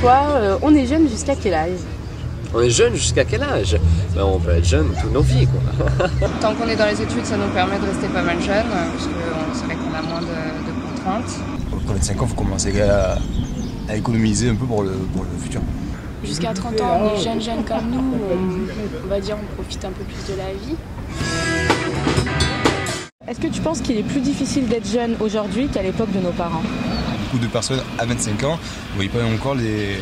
toi, on est jeune jusqu'à quel âge? On est jeune jusqu'à quel âge? Ben, on peut être jeune toute nos vies, quoi. Tant qu'on est dans les études, ça nous permet de rester pas mal jeune, parce qu'on c'est vrai qu'on a moins de contraintes. Après 25 ans, il faut commencer à économiser un peu pour le futur. Jusqu'à 30 ans, on est jeunes comme nous, on va dire on profite un peu plus de la vie. Est-ce que tu penses qu'il est plus difficile d'être jeune aujourd'hui qu'à l'époque de nos parents? Beaucoup de personnes à 25 ans ne voient pas encore les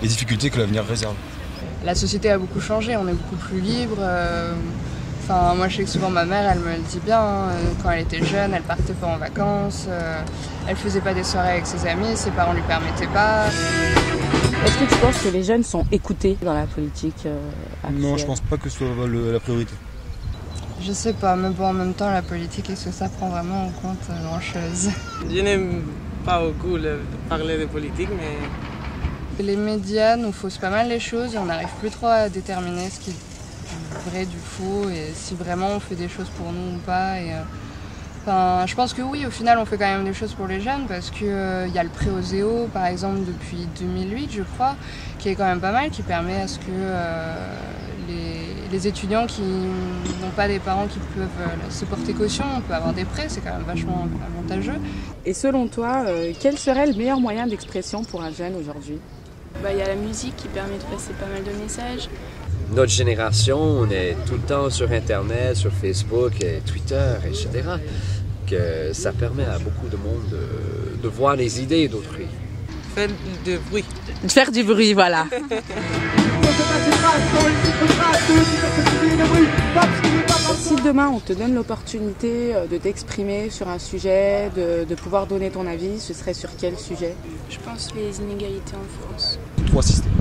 difficultés que l'avenir réserve. La société a beaucoup changé, on est beaucoup plus libre. Enfin, moi je sais que souvent ma mère, elle me le dit bien, quand elle était jeune, elle partait pas en vacances, elle faisait pas des soirées avec ses amis, ses parents lui permettaient pas. Est-ce que tu penses que les jeunes sont écoutés dans la politique actuelle? Non, je pense pas que ce soit la priorité. Je sais pas, mais bon, en même temps, la politique, est-ce que ça prend vraiment en compte grand-chose? Je n'aime pas beaucoup parler de politique, mais... Les médias nous faussent pas mal les choses et on n'arrive plus trop à déterminer ce qui est du vrai, du faux et si vraiment on fait des choses pour nous ou pas. Enfin, je pense que oui, au final, on fait quand même des choses pour les jeunes parce qu'il y a le prêt Oseo, par exemple, depuis 2008, je crois, qui est quand même pas mal, qui permet à ce que les étudiants qui n'ont pas des parents qui peuvent se porter caution, on peut avoir des prêts, c'est quand même vachement avantageux. Et selon toi, quel serait le meilleur moyen d'expression pour un jeune aujourd'hui? Il y a la musique qui permet de passer pas mal de messages. Notre génération, on est tout le temps sur Internet, sur Facebook et Twitter, etc. Que ça permet à beaucoup de monde de voir les idées d'autrui. Faire du bruit. Faire du bruit, voilà. Si demain on te donne l'opportunité de t'exprimer sur un sujet, de pouvoir donner ton avis, ce serait sur quel sujet? Je pense les inégalités en France. 3 systèmes.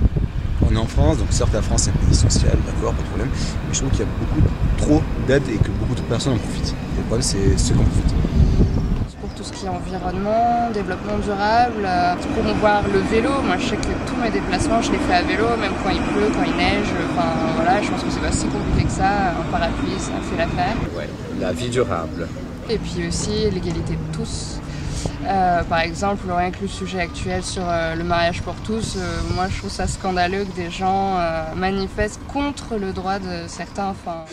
On est en France, donc certes la France c'est un pays social, d'accord, pas de problème, mais je trouve qu'il y a beaucoup trop d'aides et que beaucoup de personnes en profitent. Le problème c'est ceux qui en profitent. Pour tout ce qui est environnement, développement durable, promouvoir le vélo. Moi je sais que tous mes déplacements je les fais à vélo, même quand il pleut, quand il neige, enfin voilà, je pense que c'est pas si compliqué que ça, un parapluie ça fait l'affaire. Ouais, la vie durable. Et puis aussi l'égalité de tous. Par exemple, rien que le sujet actuel sur le mariage pour tous, moi je trouve ça scandaleux que des gens manifestent contre le droit de certains. Enfin...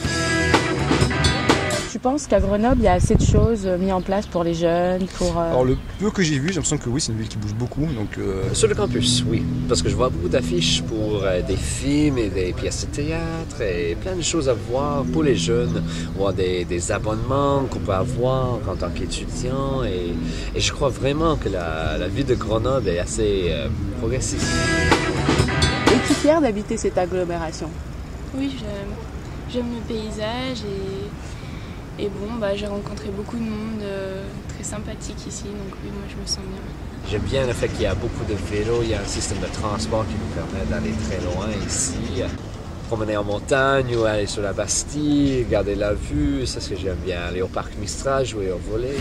Tu penses qu'à Grenoble, il y a assez de choses mises en place pour les jeunes, Alors le peu que j'ai vu, j'ai l'impression que oui, c'est une ville qui bouge beaucoup. Donc, Sur le campus, oui. Parce que je vois beaucoup d'affiches pour des films et des pièces de théâtre et plein de choses à voir pour les jeunes. Voir des abonnements qu'on peut avoir en tant qu'étudiant. Et je crois vraiment que la ville de Grenoble est assez progressiste. Es-tu fier d'habiter cette agglomération? Oui, j'aime le paysage et bon, j'ai rencontré beaucoup de monde très sympathique ici, donc oui, moi je me sens bien. J'aime bien le fait qu'il y a beaucoup de vélos, il y a un système de transport qui nous permet d'aller très loin ici. Promener en montagne ou aller sur la Bastille, garder la vue, c'est ce que j'aime bien. Aller au parc Mistral, jouer au volley.